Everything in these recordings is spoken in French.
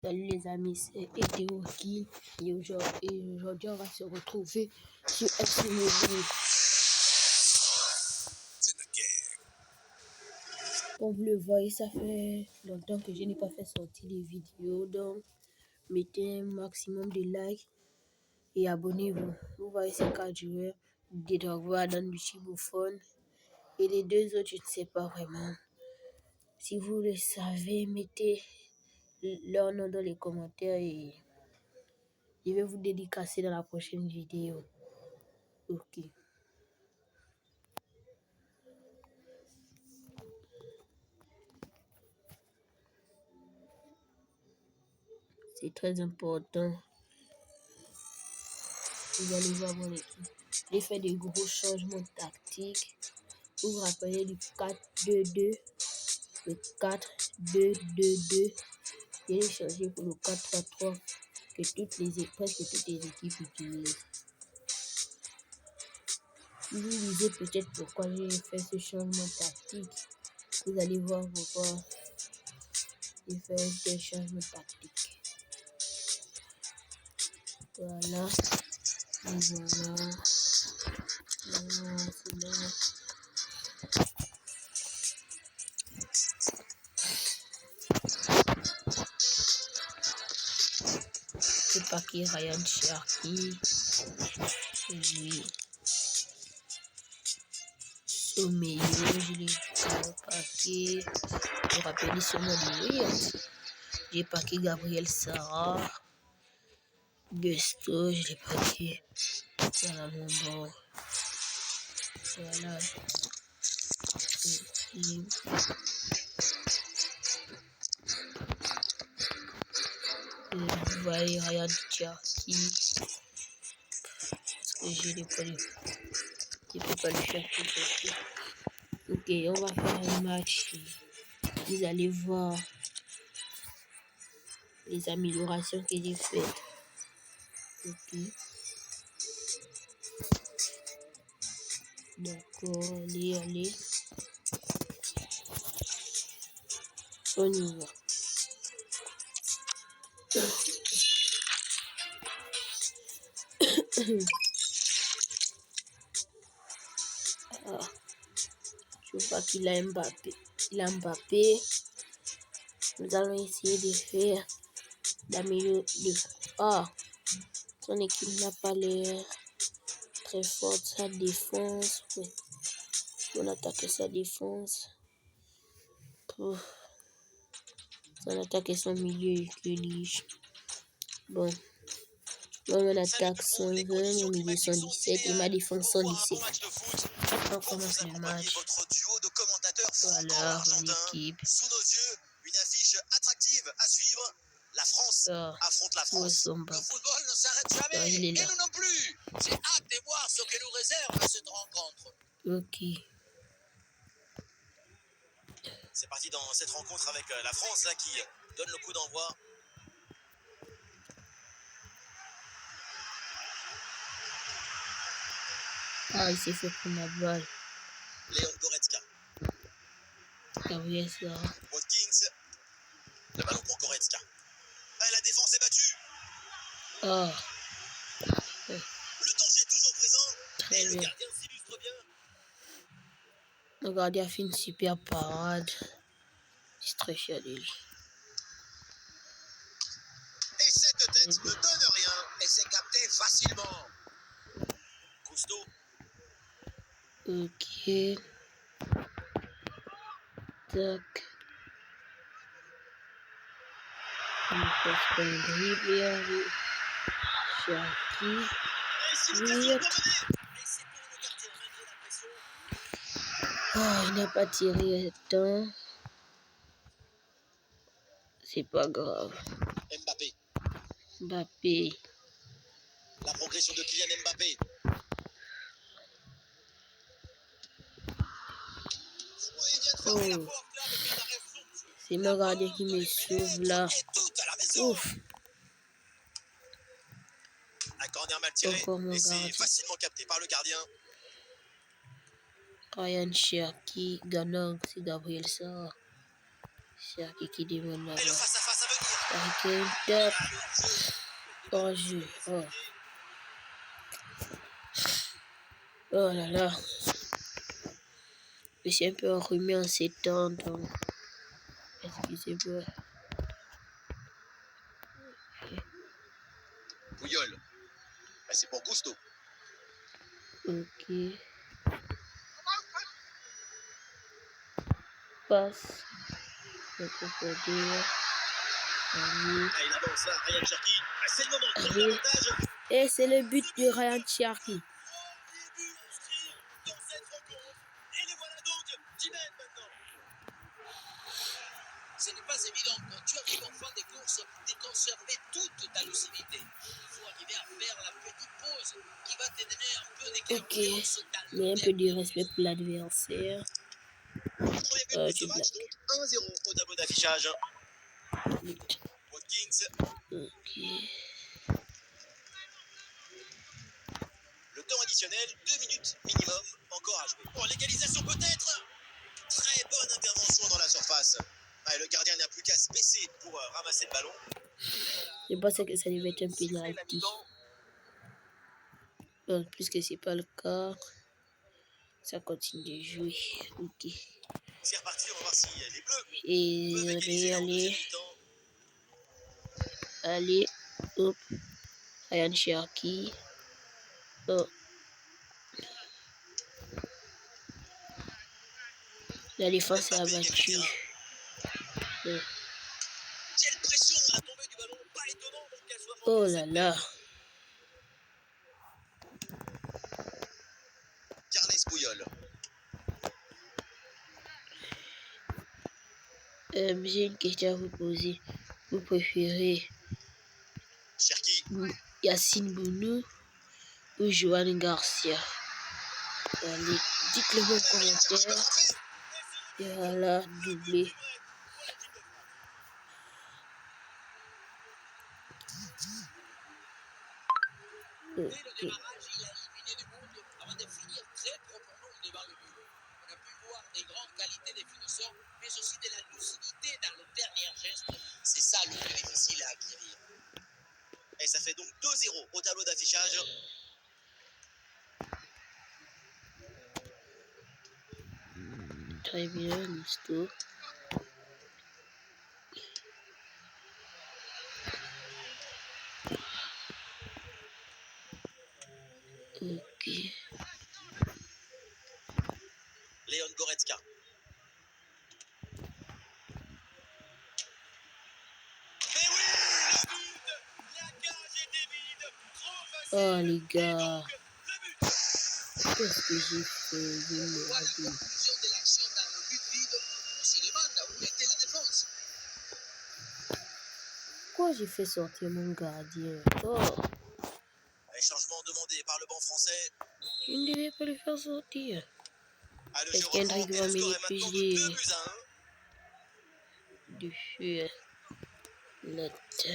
Salut les amis, c'est Eteoki et aujourd'hui on va se retrouver sur FC Mobile. Comme vous le voyez, ça fait longtemps que je n'ai pas fait sortir des vidéos, donc mettez un maximum de likes et abonnez-vous. Vous voyez ces 4 joueurs, Drogba, Dan Buffon et les deux autres, je ne sais pas vraiment. Si vous le savez, mettez leur nom dans les commentaires et je vais vous dédicacer dans la prochaine vidéo. Ok. C'est très important. Vous allez voir mon équipe. J'ai fait des gros changements tactiques. Vous vous rappelez du 4-2-2, le 4-2-2-2. J'ai changé pour le 4-3-3 que presque toutes les équipes utilisent. Si vous lisez peut-être pourquoi j'ai fait ce changement tactique, vous allez voir pourquoi j'ai fait ce changement tactique. Voilà. Et voilà. C'est bon. C'est pas qui Ryan Cherki. Oui. Au milieu, je l'ai paqué. Vous rappelez sûrement de lui. J'ai paqué Gabriel Sarah. Gusto, je l'ai paqué. Voilà mon bord. Voilà. Ici. Vous voyez Ryan Cherki. Parce que je ne peux pas le faire tout de suite. Ok, on va faire un match. Vous allez voir les améliorations que j'ai faites. Ok. D'accord, allez. On y va. Ah, je vois qu'il a Mbappé. Il a Mbappé. Nous allons essayer de faire d'améliorer. Son équipe n'a pas l'air très forte. Sa défense. Oui. On attaque sa défense. Son attaque et son milieu que bon. Moi, mon attaque 120, mon milieu 117 et ma défense 117. On commence le match. Voilà, mon équipe. Sous nos yeux, une affiche attractive à suivre. La France affronte la France. Le football ne s'arrête jamais. Et nous non plus. J'ai hâte de voir ce que nous réserve cette rencontre. Ok. C'est parti dans cette rencontre avec la France là, qui donne le coup d'envoi. Ah, il s'est fait prendre la balle. Léon Goretzka. Gabriel Sarah. Watkins. Le ballon pour Goretzka. Ah, la défense est battue. Ah. Le danger est toujours présent. Très et bien. Le gardien s'illustre bien. Le gardien a fait une super parade. C'est très cher de lui. Et cette tête ne donne rien. Et c'est capté facilement. Cousteau. Ok. Tac. Il faut se prendre un dribble. Cherki. Oh, il n'a pas tiré à temps. C'est pas grave. Mbappé. La progression de Kylian Mbappé. Oh. C'est mon gardien qui me sauve là. Ouf. Un corner mal tiré. Et c'est facilement capté par le gardien. Ryan Cherki, Ganon, c'est Gabriel Sarah. Cherki qui demande la balle. Et le face-à-face à venir. Avec un top. Oh, oh là là. Je suis un peu enrhumé en ces temps, donc excusez-moi. Puyol. C'est pour Gusto. Ok. Passe. Le crocodile. Il avance là, Ryan Cherki. C'est le moment de prendre l'avantage. Et c'est le but de Ryan Cherki. Dans cette rencontre. Et les voilà donc qui mènent maintenant. Ce n'est pas évident quand tu arrives en fin des courses de conserver toute ta lucidité. Il faut arriver à faire la petite pause qui va te donner un peu d'éclairance. Mais un peu de respect pour l'adversaire. Premier but de ce match, donc 1-0 au tableau d'affichage. Watkins. Ok. Le temps additionnel, 2 minutes minimum encore à jouer. Pour l'égalisation peut-être. Très bonne intervention dans la surface. Et le gardien n'a plus qu'à se baisser pour ramasser le ballon. Je pensais que ça devait être un penalty. Bon, puisque c'est pas le cas, ça continue de jouer. Ok. C'est reparti, on va voir si les Bleus Et peuvent égaliser en deuxième mi-temps. Allez, hop. Ryan Cherki. Oh. La défense est abattue. Quelle pression à la tombée du ballon, pas étonnant qu'elle soit. Oh là là. Carles Puyol. J'ai une question à vous poser. Vous préférez Cherki. Yacine Bounou ou Johan Garcia? Allez, dites-le en commentaire. Et voilà, doublé. Dès le démarrage, il a éliminé du monde avant de finir très proprement devant le but. On a pu voir des grandes qualités des finisseurs, mais aussi de la lucidité dans le dernier geste. C'est ça le plus difficile à acquérir. Et ça fait donc 2-0 au tableau d'affichage. Très bien, Gusto. Ok. Léon Goretzka. Mais oui, le but. La cage était vide. Trop facile. Oh les gars. Et donc, le but. Qu'est-ce que j'ai fait? Je me Voilà la rappelle. conclusion de l'action dans le but vide. On se demande où était la défense. Pourquoi j'ai fait sortir mon gardien? Oh, Les changements demandés par le banc français. je ne devais pas le faire sortir. Le Est-ce jeu reprend qu'Hendrik et va le score est maintenant de 2 buts à 1. de feu? Note.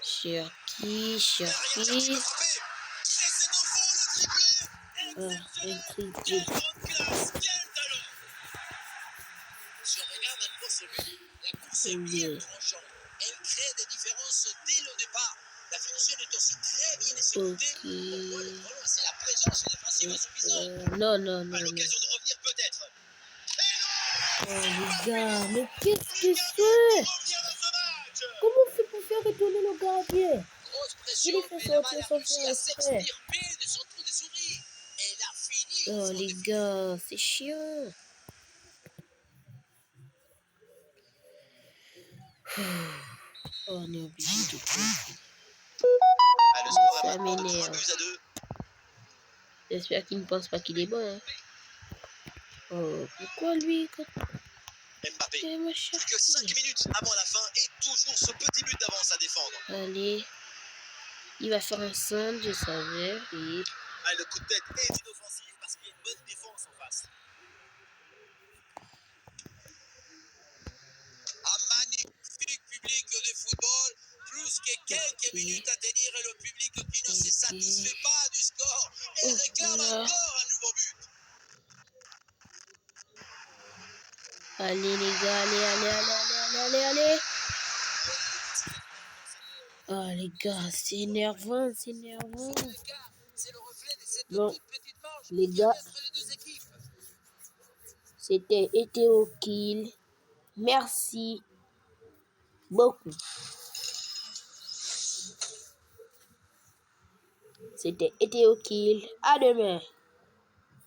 Cherki. Et c'est au fond le triplé. Ah, un triplé. Quelle grande classe, quel talent. Si on regarde un peu ce but, la course est bien tranchante. Elle crée des différences dès le départ. La finition est aussi très bien exécutée. Pourquoi le problème, c'est la présence défensive insuffisante. Non. À l'occasion de revenir peut-être. Oh les gars, mais qu'est-ce que c'est? Comment on fait pour faire retourner le gardien? Il est fait sortir sans faire exprès. Oh les gars, c'est chiant. Oh, on est obligé de faire. Ça m'énerve. J'espère qu'il ne pense pas qu'il est bon. Hein. Oh, pourquoi lui Mbappé. Plus que 5 minutes avant la fin et toujours ce petit but d'avance à défendre. Allez. Il va faire un centre, je savais. Et... le coup de tête est inoffensif parce qu'il y a une bonne défense en face. Un magnifique public de football. Plus que quelques minutes à tenir et le public qui ne se satisfait pas du score et réclame encore un nouveau but. Allez les gars, allez. Ah les gars, c'est énervant, c'est énervant. C'est le reflet de cette Bon, toute petite marge les qu'il y a gars, entre les deux équipes. c'était Hétéo Kill. Merci beaucoup. C'était Hétéo Kill. À demain.